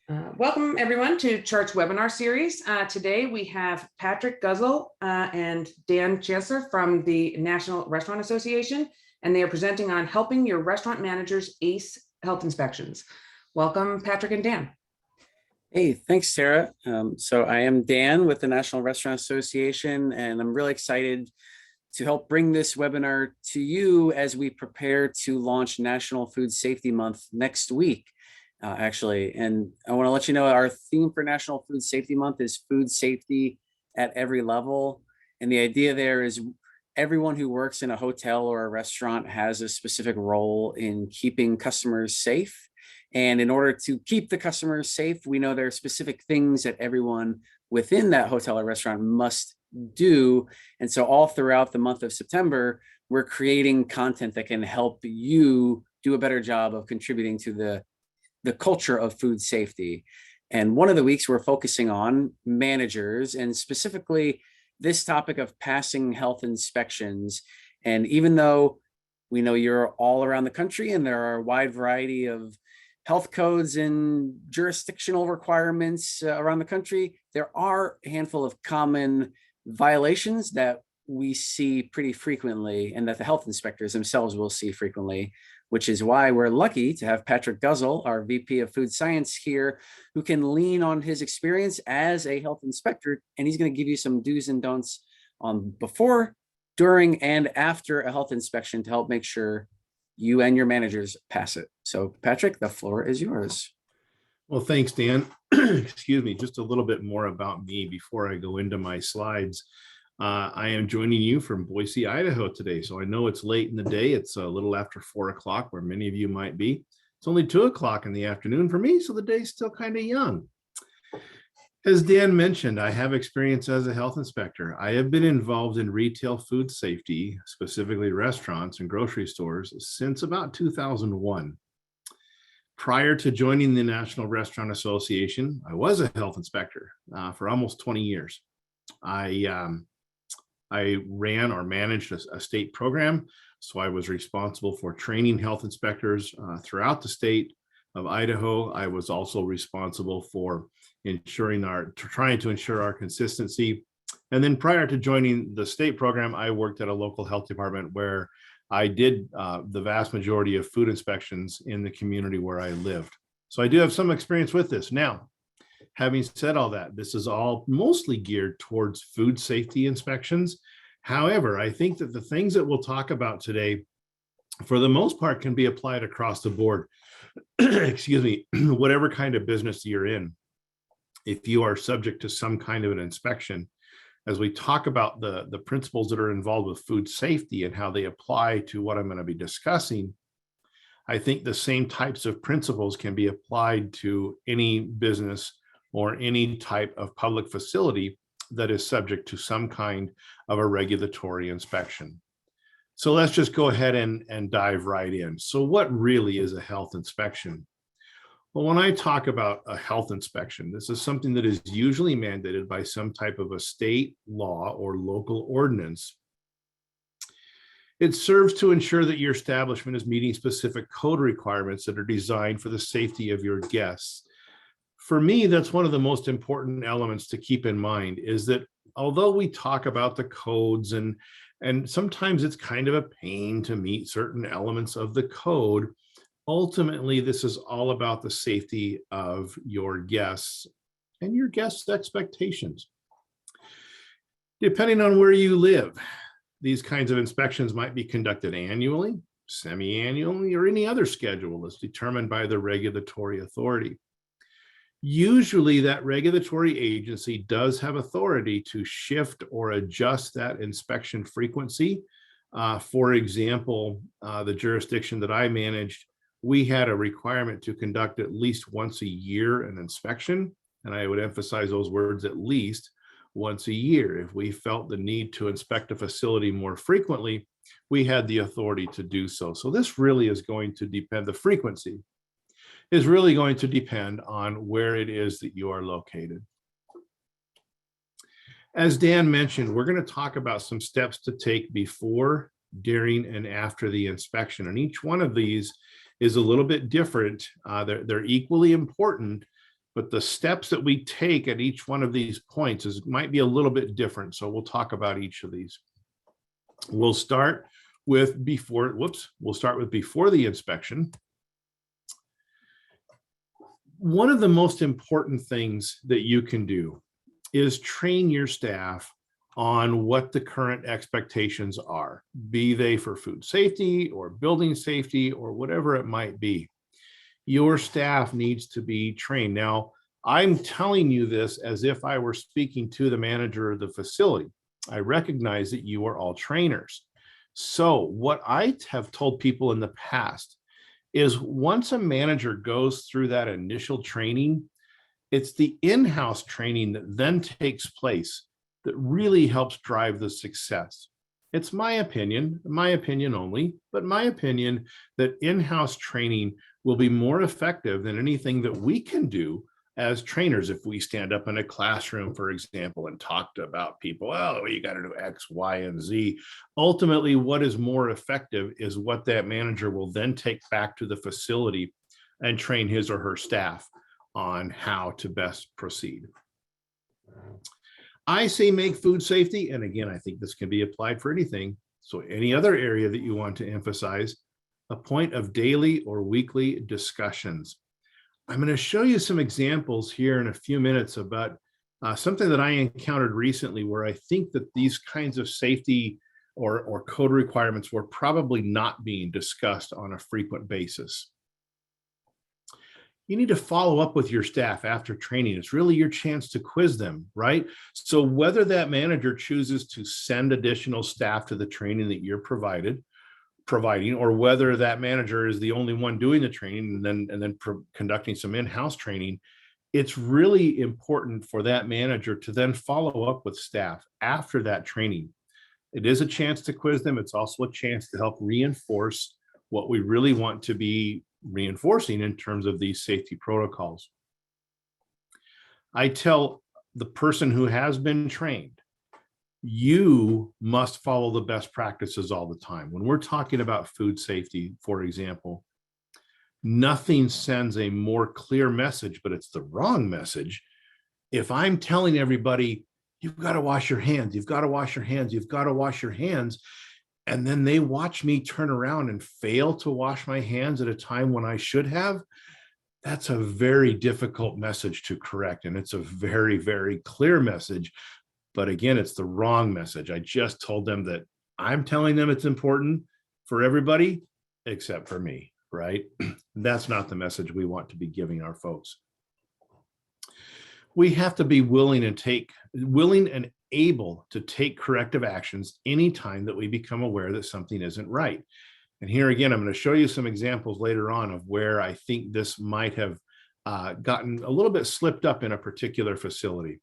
Welcome everyone to Chart's webinar series. Today we have Patrick Guzzle and Dan Chancellor from the National Restaurant Association, and they are presenting on helping your restaurant managers ace health inspections. Welcome, Patrick and Dan. Hey, thanks, Sarah. So I am Dan with the National Restaurant Association, and I'm really excited to help bring this webinar to you as we prepare to launch National Food Safety Month next week. Actually, and I want to let you know our theme for National Food Safety Month is food safety at every level. And the idea there is everyone who works in a hotel or a restaurant has a specific role in keeping customers safe. And in order to keep the customers safe, we know there are specific things that everyone within that hotel or restaurant must do. And so all throughout the month of September, we're creating content that can help you do a better job of contributing to the culture of food safety. And one of the weeks we're focusing on managers, and specifically this topic of passing health inspections. And even though we know you're all around the country and there are a wide variety of health codes and jurisdictional requirements around the country, there are a handful of common violations that we see pretty frequently and that the health inspectors themselves will see frequently, which is why we're lucky to have Patrick Guzzle, our VP of Food Science here, who can lean on his experience as a health inspector, and he's going to give you some do's and don'ts on before, during, and after a health inspection to help make sure you and your managers pass it. So Patrick, the floor is yours. Well, thanks, Dan. Excuse me, just a little bit more about me before I go into my slides. I am joining you from Boise, Idaho today. So I know it's late in the day. It's a little after 4 o'clock where many of you might be. It's only 2 o'clock in the afternoon for me, so the day's still kind of young. As Dan mentioned, I have experience as a health inspector. I have been involved in retail food safety, specifically restaurants and grocery stores, since about 2001. Prior to joining the National Restaurant Association, I was a health inspector for almost 20 years. I ran or managed a state program, so I was responsible for training health inspectors throughout the state of Idaho. I was also responsible for trying to ensure our consistency. And then prior to joining the state program, I worked at a local health department where I did the vast majority of food inspections in the community where I lived. So I do have some experience with this. Now, having said all that, this is all mostly geared towards food safety inspections. However, I think that the things that we'll talk about today, for the most part, can be applied across the board. Excuse me, whatever kind of business you're in. If you are subject to some kind of an inspection, as we talk about the principles that are involved with food safety and how they apply to what I'm going to be discussing, I think the same types of principles can be applied to any business or any type of public facility that is subject to some kind of a regulatory inspection. So let's just go ahead and dive right in. So what really is a health inspection? Well, when I talk about a health inspection, this is something that is usually mandated by some type of a state law or local ordinance. It serves to ensure that your establishment is meeting specific code requirements that are designed for the safety of your guests. For me, that's one of the most important elements to keep in mind, is that although we talk about the codes and sometimes it's kind of a pain to meet certain elements of the code, ultimately, this is all about the safety of your guests and your guests' expectations. Depending on where you live, these kinds of inspections might be conducted annually, semi-annually, or any other schedule as determined by the regulatory authority. Usually that regulatory agency does have authority to shift or adjust that inspection frequency. For example, the jurisdiction that I managed, we had a requirement to conduct at least once a year an inspection, and I would emphasize those words, at least once a year. If we felt the need to inspect a facility more frequently, we had the authority to do so. So this really is going to depend, the frequency is really going to depend on where it is that you are located. As Dan mentioned, we're going to talk about some steps to take before, during, and after the inspection. And each one of these is a little bit different. They're equally important, but the steps that we take at each one of these points might be a little bit different. So we'll talk about each of these. We'll start with before the inspection. One of the most important things that you can do is train your staff on what the current expectations are, be they for food safety or building safety or whatever it might be. Your staff needs to be trained. Now, I'm telling you this as if I were speaking to the manager of the facility. I recognize that you are all trainers. So what I have told people in the past is once a manager goes through that initial training, it's the in-house training that then takes place that really helps drive the success. It's my opinion only, but my opinion that in-house training will be more effective than anything that we can do as trainers. If we stand up in a classroom, for example, and talk about people, oh, you got to do X, Y, and Z. Ultimately, what is more effective is what that manager will then take back to the facility and train his or her staff on how to best proceed. I say make food safety, and again, I think this can be applied for anything. So any other area that you want to emphasize, a point of daily or weekly discussions. I'm going to show you some examples here in a few minutes about something that I encountered recently where I think that these kinds of safety or code requirements were probably not being discussed on a frequent basis. You need to follow up with your staff after training. It's really your chance to quiz them, right? So whether that manager chooses to send additional staff to the training that you're providing, or whether that manager is the only one doing the training and then conducting some in-house training, it's really important for that manager to then follow up with staff after that training. It is a chance to quiz them. It's also a chance to help reinforce what we really want to be reinforcing in terms of these safety protocols. I tell the person who has been trained, you must follow the best practices all the time. When we're talking about food safety, for example, nothing sends a more clear message, but it's the wrong message. If I'm telling everybody, you've got to wash your hands, you've got to wash your hands, you've got to wash your hands, and then they watch me turn around and fail to wash my hands at a time when I should have, that's a very difficult message to correct. And it's a very, very clear message. But again, it's the wrong message. I just told them that I'm telling them it's important for everybody except for me, right? That's not the message we want to be giving our folks. We have to be willing and able to take corrective actions anytime that we become aware that something isn't right. And here again, I'm going to show you some examples later on of where I think this might have gotten a little bit slipped up in a particular facility.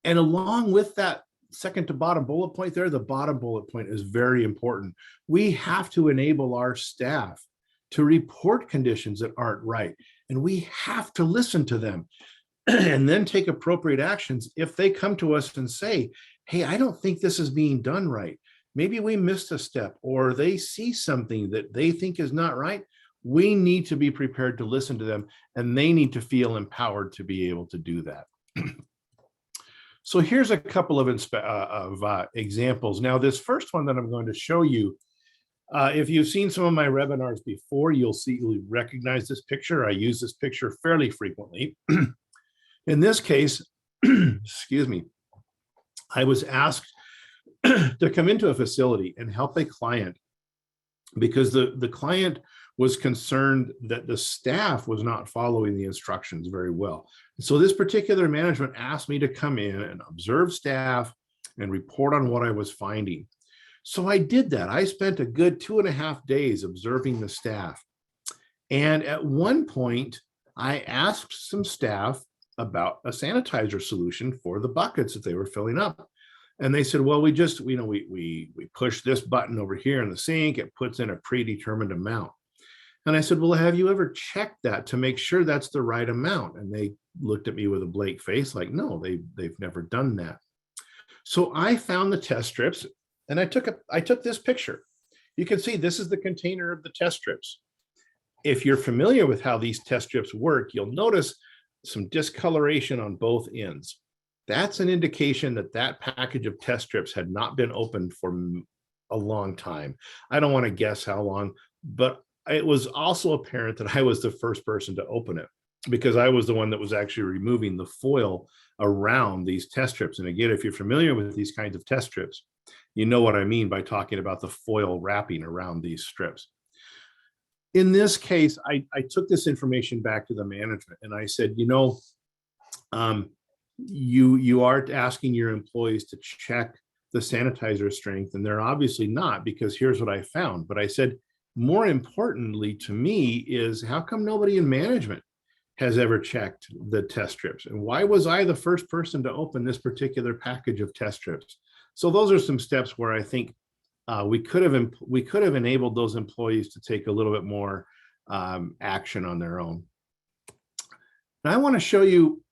And along with that second to bottom bullet point there, the bottom bullet point is very important. We have to enable our staff to report conditions that aren't right, and we have to listen to them and then take appropriate actions if they come to us and say, hey, I don't think this is being done right. Maybe we missed a step, or they see something that they think is not right. We need to be prepared to listen to them, and they need to feel empowered to be able to do that. So here's a couple of examples. Now, this first one that I'm going to show you, if you've seen some of my webinars before, you'll recognize this picture. I use this picture fairly frequently. In this case, excuse me, I was asked to come into a facility and help a client because the client was concerned that the staff was not following the instructions very well. So this particular management asked me to come in and observe staff and report on what I was finding. So I did that. I spent a good 2.5 days observing the staff. And at one point, I asked some staff about a sanitizer solution for the buckets that they were filling up. And they said, well, we just, we push this button over here in the sink, it puts in a predetermined amount. And I said, well, have you ever checked that to make sure that's the right amount? And they looked at me with a blank face like, no, they've never done that. So I found the test strips and I took this picture. You can see this is the container of the test strips. If you're familiar with how these test strips work, you'll notice some discoloration on both ends. That's an indication that that package of test strips had not been opened for a long time. I don't want to guess how long, but it was also apparent that I was the first person to open it because I was the one that was actually removing the foil around these test strips. And again, if you're familiar with these kinds of test strips, you know what I mean by talking about the foil wrapping around these strips. In this case, I took this information back to the management and I said, you know, you are asking your employees to check the sanitizer strength, and they're obviously not, because here's what I found. But I said, more importantly to me is, how come nobody in management has ever checked the test strips? And why was I the first person to open this particular package of test strips? So those are some steps where I think we could have enabled those employees to take a little bit more action on their own. And I want to show you,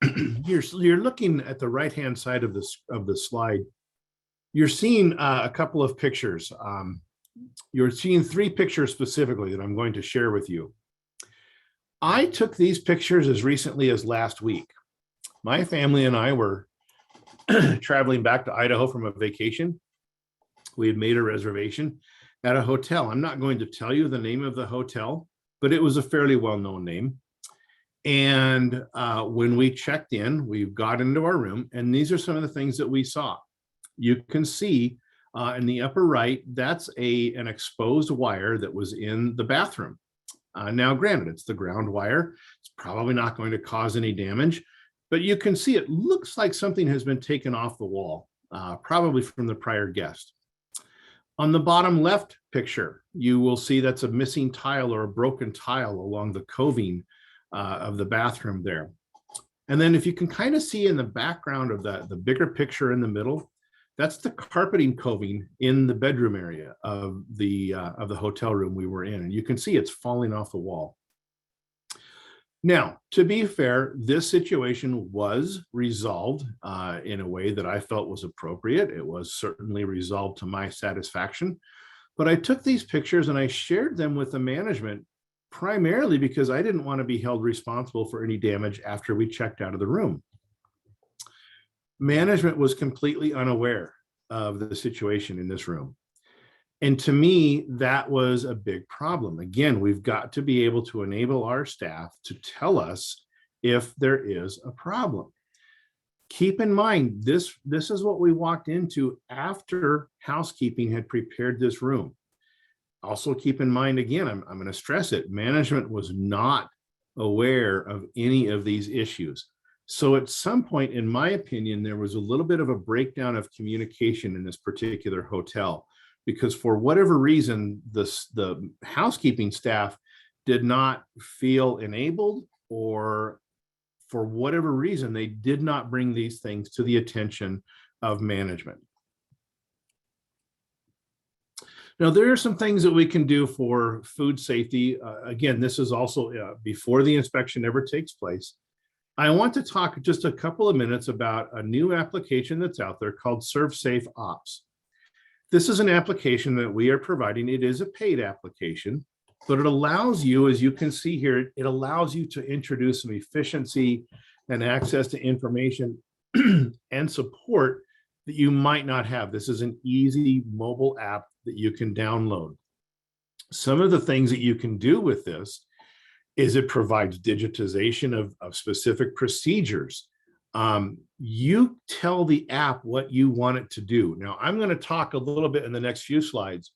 you're looking at the right-hand side of the slide. You're seeing a couple of pictures. You're seeing 3 pictures specifically that I'm going to share with you. I took these pictures as recently as last week. My family and I were traveling back to Idaho from a vacation. We had made a reservation at a hotel. I'm not going to tell you the name of the hotel, but it was a fairly well-known name. And when we checked in, we got into our room, and these are some of the things that we saw. You can see in the upper right, that's an exposed wire that was in the bathroom. Now, granted, it's the ground wire. It's probably not going to cause any damage, but you can see it looks like something has been taken off the wall, probably from the prior guest. On the bottom left picture, you will see that's a missing tile or a broken tile along the coving of the bathroom there. And then if you can kind of see in the background of the bigger picture in the middle, that's the carpeting coving in the bedroom area of the hotel room we were in. And you can see it's falling off the wall. Now, to be fair, this situation was resolved in a way that I felt was appropriate. It was certainly resolved to my satisfaction. But I took these pictures and I shared them with the management, primarily because I didn't want to be held responsible for any damage after we checked out of the room. Management was completely unaware of the situation in this room. And to me, that was a big problem. Again, we've got to be able to enable our staff to tell us if there is a problem. Keep in mind, this is what we walked into after housekeeping had prepared this room. Also keep in mind, again, I'm going to stress it, management was not aware of any of these issues. So at some point, in my opinion, there was a little bit of a breakdown of communication in this particular hotel, because for whatever reason, the housekeeping staff did not feel enabled, or for whatever reason, they did not bring these things to the attention of management. Now, there are some things that we can do for food safety. Again, this is also before the inspection ever takes place. I want to talk just a couple of minutes about a new application that's out there called Servsafe Ops. This is an application that we are providing. It is a paid application, but it allows you, as you can see here, it allows you to introduce some efficiency and access to information and support that you might not have. This is an easy mobile app that you can download. Some of the things that you can do with this is it provides digitization of specific procedures. You tell the app what you want it to do. Now, I'm going to talk a little bit in the next few slides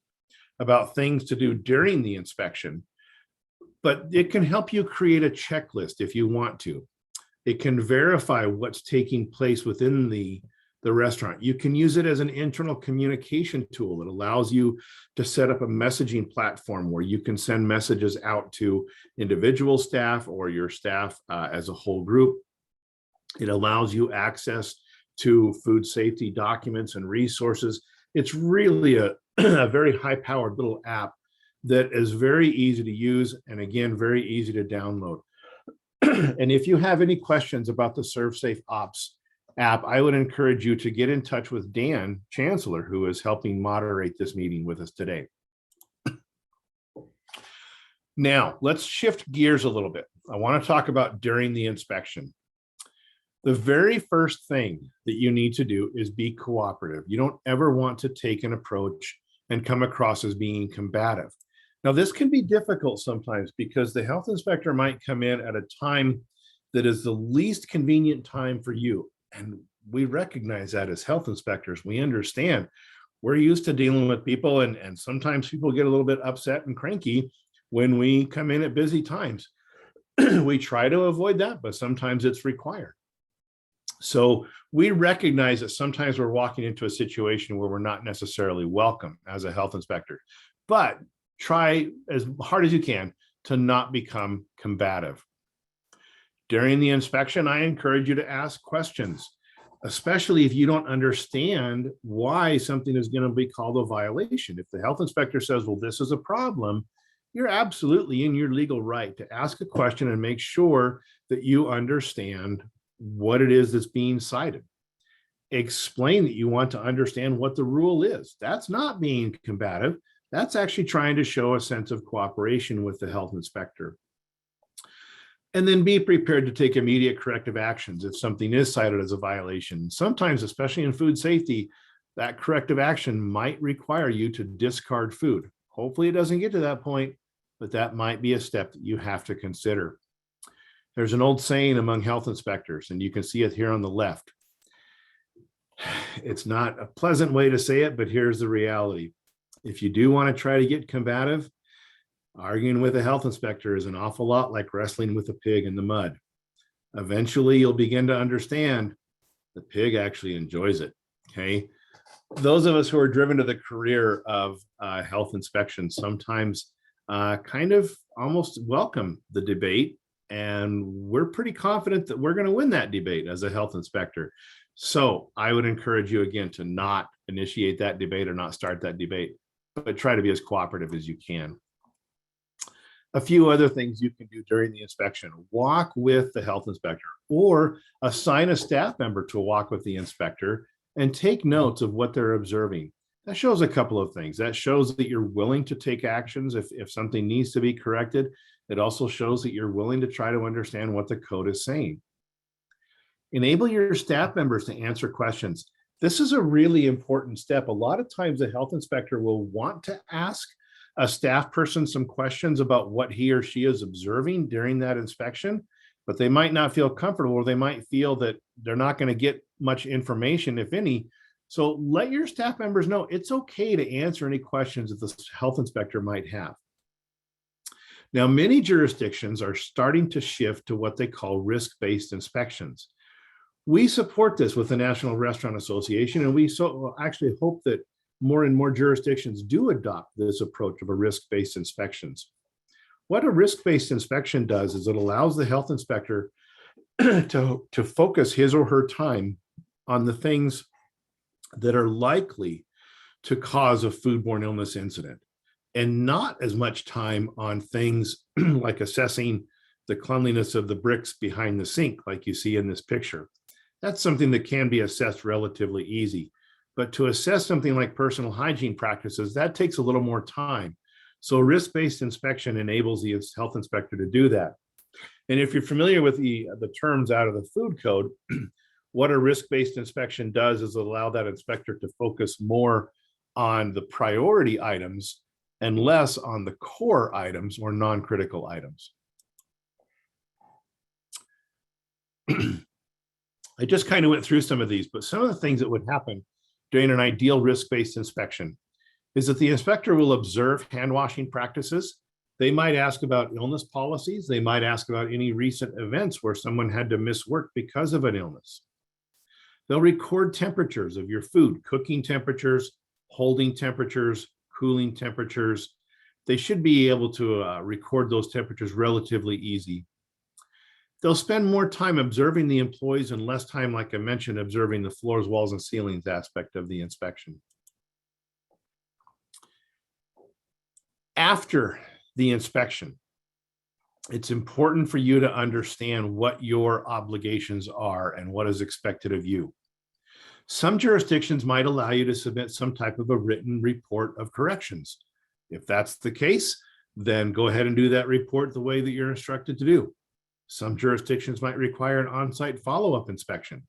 about things to do during the inspection, but it can help you create a checklist if you want to. It can verify what's taking place within the restaurant. You can use it as an internal communication tool. It allows you to set up a messaging platform where you can send messages out to individual staff or your staff as a whole group. It allows you access to food safety documents and resources. It's really a very high-powered little app that is very easy to use, and again, very easy to download. And if you have any questions about the Servsafe Ops app, I would encourage you to get in touch with Dan Chancellor, who is helping moderate this meeting with us today. Now, let's shift gears a little bit. I want to talk about during the inspection. The very first thing that you need to do is be cooperative. You don't ever want to take an approach and come across as being combative. Now, this can be difficult sometimes because the health inspector might come in at a time that is the least convenient time for you. And we recognize that as health inspectors. We understand we're used to dealing with people, and sometimes people get a little bit upset and cranky when we come in at busy times. We try to avoid that, but sometimes it's required. So we recognize that sometimes we're walking into a situation where we're not necessarily welcome as a health inspector, but try as hard as you can to not become combative. During the inspection, I encourage you to ask questions, especially if you don't understand why something is going to be called a violation. If the health inspector says, well, this is a problem, you're absolutely in your legal right to ask a question and make sure that you understand what it is that's being cited. Explain that you want to understand what the rule is. That's not being combative. That's actually trying to show a sense of cooperation with the health inspector. And then be prepared to take immediate corrective actions if something is cited as a violation. Sometimes, especially in food safety, that corrective action might require you to discard food. Hopefully it doesn't get to that point, but that might be a step that you have to consider. There's an old saying among health inspectors, and you can see it here on the left. It's not a pleasant way to say it, but here's the reality. If you do want to try to get combative, arguing with a health inspector is an awful lot like wrestling with a pig in the mud. Eventually, you'll begin to understand the pig actually enjoys it, okay? Those of us who are driven to the career of health inspection sometimes kind of almost welcome the debate, and we're pretty confident that we're going to win that debate as a health inspector. So I would encourage you again to not initiate that debate or not start that debate, but try to be as cooperative as you can. A few other things you can do during the inspection: walk with the health inspector or assign a staff member to walk with the inspector and take notes of what they're observing. That shows a couple of things. That shows that you're willing to take actions if something needs to be corrected. It also shows that you're willing to try to understand what the code is saying. Enable your staff members to answer questions. This is a really important step. A lot of times the health inspector will want to ask a staff person some questions about what he or she is observing during that inspection, but they might not feel comfortable, or they might feel that they're not going to get much information, if any. So let your staff members know it's okay to answer any questions that the health inspector might have. Now, many jurisdictions are starting to shift to what they call risk-based inspections. We support this with the National Restaurant Association, and we actually hope that more and more jurisdictions do adopt this approach of a risk-based inspections. What a risk-based inspection does is it allows the health inspector to focus his or her time on the things that are likely to cause a foodborne illness incident, and not as much time on things like assessing the cleanliness of the bricks behind the sink, like you see in this picture. That's something that can be assessed relatively easy. But to assess something like personal hygiene practices, that takes a little more time. So risk-based inspection enables the health inspector to do that. And if you're familiar with the terms out of the food code, what a risk-based inspection does is allow that inspector to focus more on the priority items and less on the core items or non-critical items. I just kind of went through some of these, but some of the things that would happen during an ideal risk-based inspection is that the inspector will observe hand washing practices. They might ask about illness policies. They might ask about any recent events where someone had to miss work because of an illness. They'll record temperatures of your food, cooking temperatures, holding temperatures, cooling temperatures. They should be able to record those temperatures relatively easy. They'll spend more time observing the employees and less time, like I mentioned, observing the floors, walls, and ceilings aspect of the inspection. After the inspection, it's important for you to understand what your obligations are and what is expected of you. Some jurisdictions might allow you to submit some type of a written report of corrections. If that's the case, then go ahead and do that report the way that you're instructed to do. Some jurisdictions might require an on-site follow-up inspection.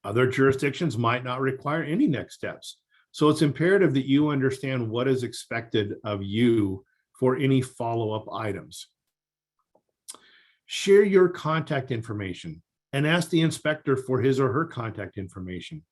Other jurisdictions might not require any next steps. So it's imperative that you understand what is expected of you for any follow-up items. Share your contact information and ask the inspector for his or her contact information.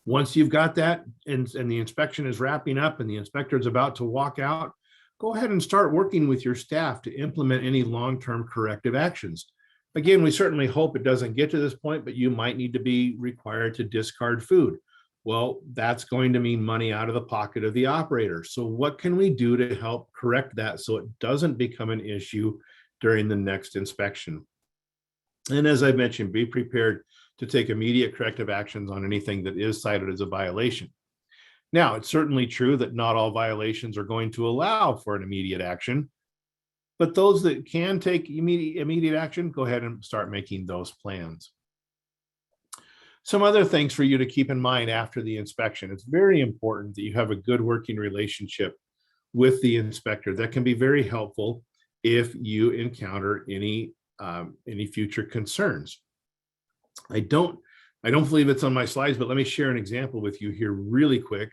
Once you've got that and the inspection is wrapping up and the inspector is about to walk out, go ahead and start working with your staff to implement any long-term corrective actions. Again, we certainly hope it doesn't get to this point, but you might need to be required to discard food. Well, that's going to mean money out of the pocket of the operator. So what can we do to help correct that so it doesn't become an issue during the next inspection? And as I mentioned, be prepared to take immediate corrective actions on anything that is cited as a violation. Now, it's certainly true that not all violations are going to allow for an immediate action, but those that can take immediate action, go ahead and start making those plans. Some other things for you to keep in mind after the inspection. It's very important that you have a good working relationship with the inspector. That can be very helpful if you encounter any future concerns. I don't believe it's on my slides, but let me share an example with you here really quick.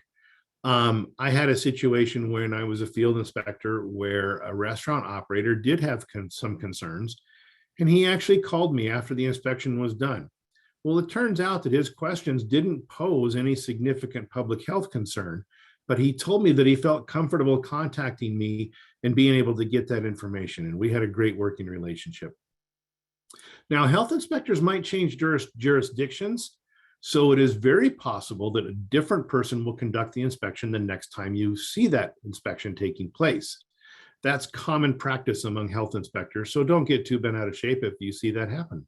I had a situation when I was a field inspector where a restaurant operator did have some concerns, and he actually called me after the inspection was done. Well, it turns out that his questions didn't pose any significant public health concern, but he told me that he felt comfortable contacting me and being able to get that information, and we had a great working relationship. Now, health inspectors might change jurisdictions, so it is very possible that a different person will conduct the inspection the next time you see that inspection taking place. That's common practice among health inspectors, so don't get too bent out of shape if you see that happen.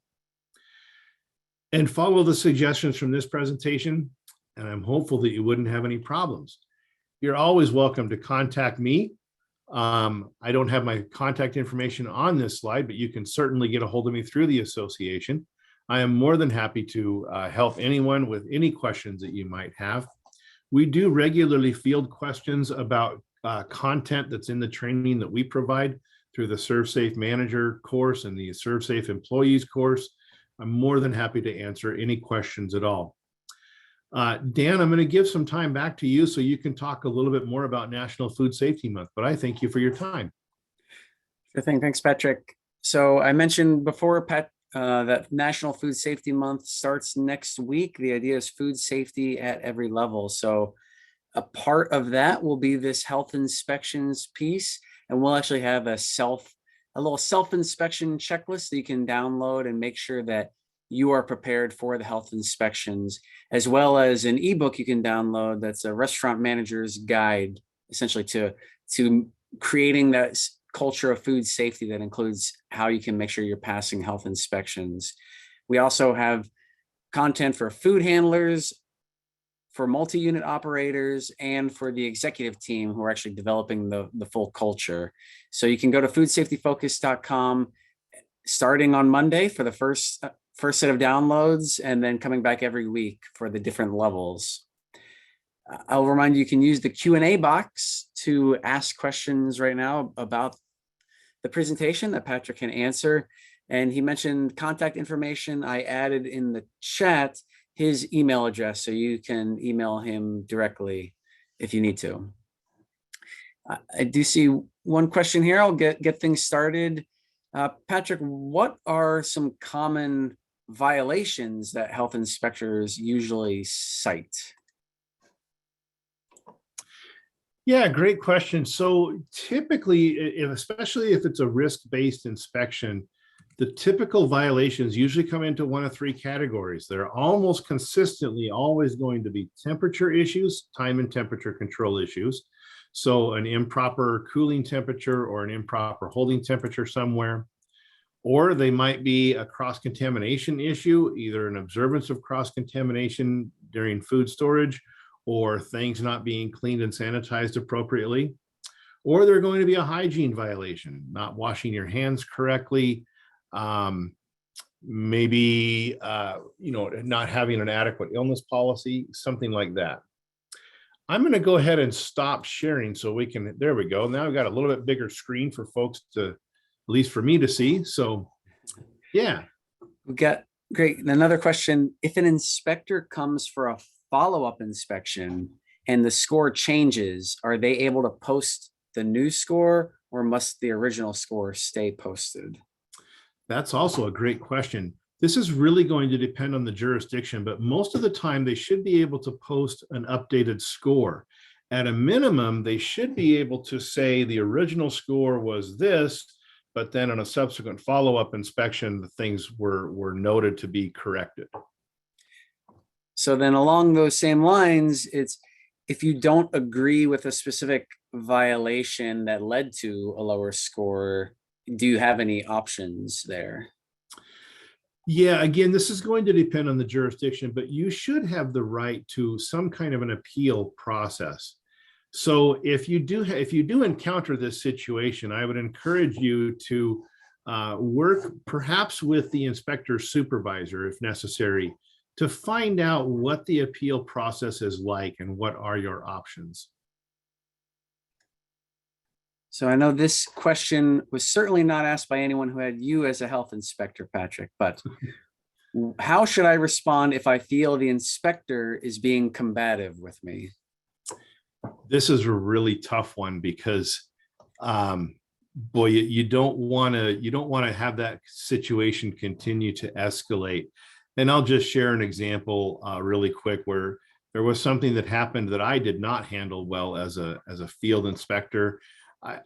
And follow the suggestions from this presentation, and I'm hopeful that you wouldn't have any problems. You're always welcome to contact me. I don't have my contact information on this slide, but you can certainly get a hold of me through the association. I am more than happy to help anyone with any questions that you might have. We do regularly field questions about content that's in the training that we provide through the Servsafe Manager course and the Servsafe Employees course. I'm more than happy to answer any questions at all. Dan, I'm going to give some time back to you so you can talk a little bit more about National Food Safety Month, but I thank you for your time. Sure thing. Thanks, Patrick. So I mentioned before, Pat, that National Food Safety Month starts next week. The idea is food safety at every level. So a part of that will be this health inspections piece, and we'll actually have a little self-inspection checklist that you can download and make sure that you are prepared for the health inspections, as well as an ebook you can download that's a restaurant manager's guide, essentially to creating that culture of food safety that includes how you can make sure you're passing health inspections. We also have content for food handlers, for multi-unit operators, and for the executive team who are actually developing the full culture. So you can go to foodsafetyfocus.com starting on Monday for the first set of downloads, and then coming back every week for the different levels. I'll remind you, you can use the Q&A box to ask questions right now about the presentation that Patrick can answer. And he mentioned contact information. I added in the chat his email address, so you can email him directly if you need to. I do see one question here. I'll get things started. Patrick, what are some common violations that health inspectors usually cite? Yeah, great question. So typically, especially if it's a risk-based inspection, the typical violations usually come into one of three categories. They're almost consistently always going to be temperature issues, time and temperature control issues. So an improper cooling temperature or an improper holding temperature somewhere. Or they might be a cross-contamination issue, either an observance of cross-contamination during food storage, or things not being cleaned and sanitized appropriately. Or they're going to be a hygiene violation, not washing your hands correctly, maybe not having an adequate illness policy, something like that. I'm going to go ahead and stop sharing so we can, there we go. Now I've got a little bit bigger screen for folks to, at least for me to see. So Yeah. We got great. Another question. If an inspector comes for a follow-up inspection and the score changes, are they able to post the new score or must the original score stay posted? That's also a great question. This is really going to depend on the jurisdiction, but most of the time they should be able to post an updated score. At a minimum, they should be able to say the original score was this, but then on a subsequent follow-up inspection, the things were noted to be corrected. So then along those same lines, it's if you don't agree with a specific violation that led to a lower score, do you have any options there? Yeah, again, this is going to depend on the jurisdiction, but you should have the right to some kind of an appeal process. So if you do encounter this situation, I would encourage you to work perhaps with the inspector supervisor if necessary to find out what the appeal process is like and what are your options. So I know this question was certainly not asked by anyone who had you as a health inspector, Patrick, but how should I respond if I feel the inspector is being combative with me? This is a really tough one because boy, you don't want to have that situation continue to escalate. And I'll just share an example really quick where there was something that happened that I did not handle well as a field inspector.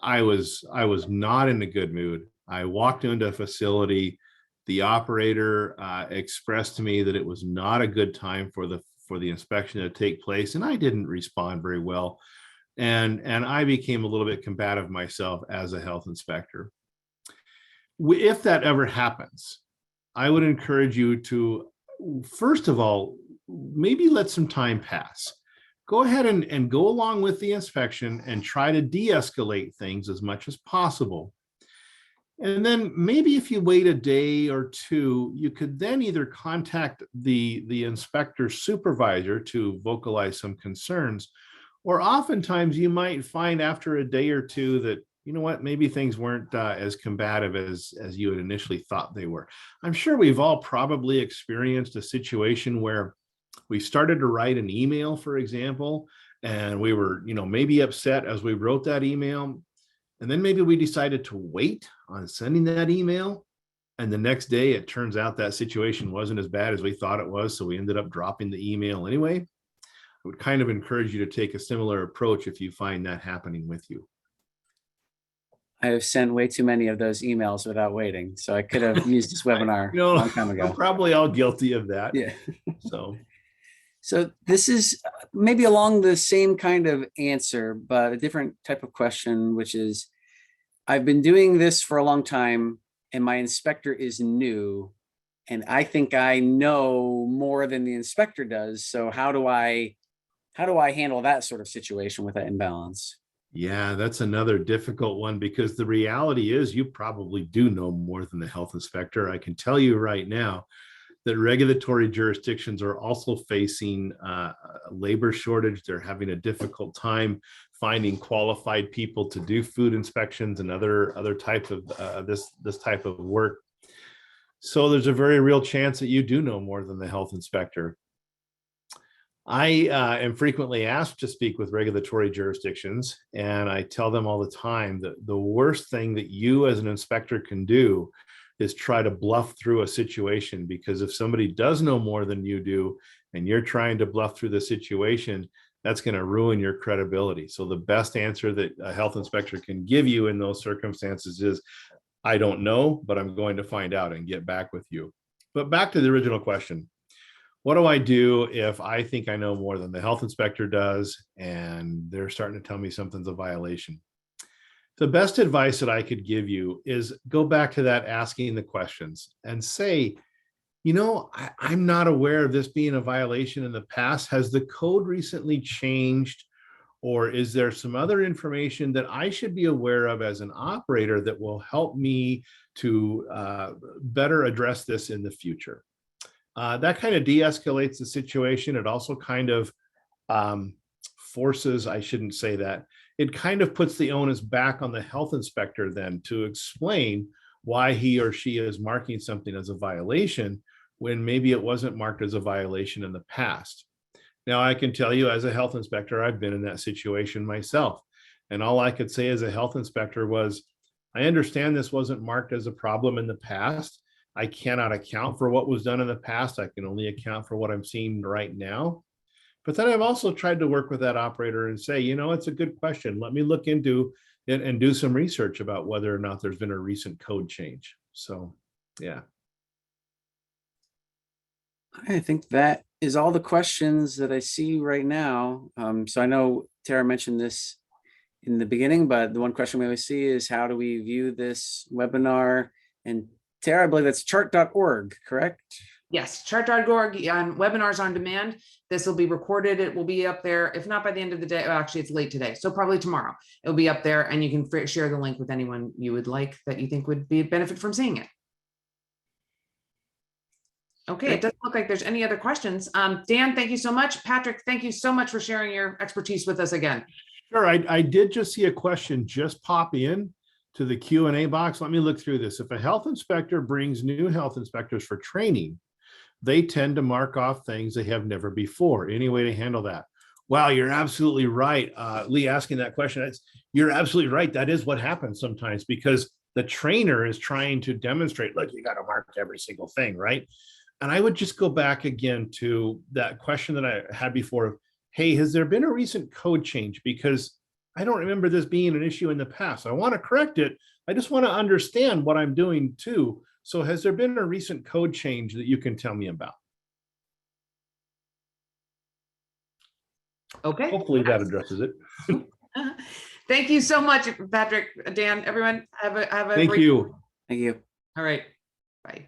I was not in a good mood. I walked into a facility. The operator expressed to me that it was not a good time for the inspection to take place, and I didn't respond very well. And I became a little bit combative myself as a health inspector. If that ever happens, I would encourage you to, first of all, maybe let some time pass. Go ahead and go along with the inspection and try to de-escalate things as much as possible. And then maybe if you wait a day or two, you could then either contact the inspector supervisor to vocalize some concerns, or oftentimes you might find after a day or two that, you know what, maybe things weren't as combative as you had initially thought they were. I'm sure we've all probably experienced a situation where we started to write an email, for example, and we were, maybe upset as we wrote that email. And then maybe we decided to wait on sending that email. And the next day, it turns out that situation wasn't as bad as we thought it was. So we ended up dropping the email anyway. I would kind of encourage you to take a similar approach if you find that happening with you. I have sent way too many of those emails without waiting. So I could have used this webinar a long time ago. We're probably all guilty of that. Yeah. So this is maybe along the same kind of answer, but a different type of question, which is, I've been doing this for a long time and my inspector is new and I think I know more than the inspector does. So how do I handle that sort of situation with that imbalance? yeah, that's another difficult one because the reality is you probably do know more than the health inspector. I can tell you right now that regulatory jurisdictions are also facing a labor shortage. They're having a difficult time finding qualified people to do food inspections and other types of this type of work. So there's a very real chance that you do know more than the health inspector. I am frequently asked to speak with regulatory jurisdictions, and I tell them all the time that the worst thing that you as an inspector can do is try to bluff through a situation, because if somebody does know more than you do and you're trying to bluff through the situation, that's going to ruin your credibility. So the best answer that a health inspector can give you in those circumstances is, I don't know, but I'm going to find out and get back with you. But back to the original question. What do I do if I think I know more than the health inspector does and they're starting to tell me something's a violation? The best advice that I could give you is go back to that asking the questions and say, I'm not aware of this being a violation in the past. Has the code recently changed? Or is there some other information that I should be aware of as an operator that will help me to better address this in the future? That kind of de-escalates the situation. It also kind of forces, I shouldn't say that, it kind of puts the onus back on the health inspector then to explain why he or she is marking something as a violation when maybe it wasn't marked as a violation in the past. Now, I can tell you as a health inspector, I've been in that situation myself. And all I could say as a health inspector was, I understand this wasn't marked as a problem in the past. I cannot account for what was done in the past. I can only account for what I'm seeing right now. But then I've also tried to work with that operator and say, it's a good question. Let me look into it and do some research about whether or not there's been a recent code change. So, yeah. I think that is all the questions that I see right now. So I know Tara mentioned this in the beginning, but the one question we always see is how do we view this webinar? And Tara, I believe that's chart.org, correct? Yes, chart.org on webinars on demand. This will be recorded. It will be up there. If not by the end of the day, well, actually it's late today. So probably tomorrow it'll be up there and you can share the link with anyone you would like that you think would be a benefit from seeing it. Okay, it doesn't look like there's any other questions. Dan, thank you so much. Patrick, thank you so much for sharing your expertise with us again. Sure, I did just see a question just pop in to the Q&A box. Let me look through this. If a health inspector brings new health inspectors for training, they tend to mark off things they have never before. Any way to handle that? Wow, you're absolutely right. Lee asking that question, you're absolutely right. That is what happens sometimes because the trainer is trying to demonstrate, look, you got to mark every single thing, right? And I would just go back again to that question that I had before. Hey, has there been a recent code change? Because I don't remember this being an issue in the past. I want to correct it. I just want to understand what I'm doing too. So has there been a recent code change that you can tell me about? Okay. Hopefully that addresses it. Thank you so much, Patrick, Dan, everyone. Have a Thank great you. Thank you. All right. Bye.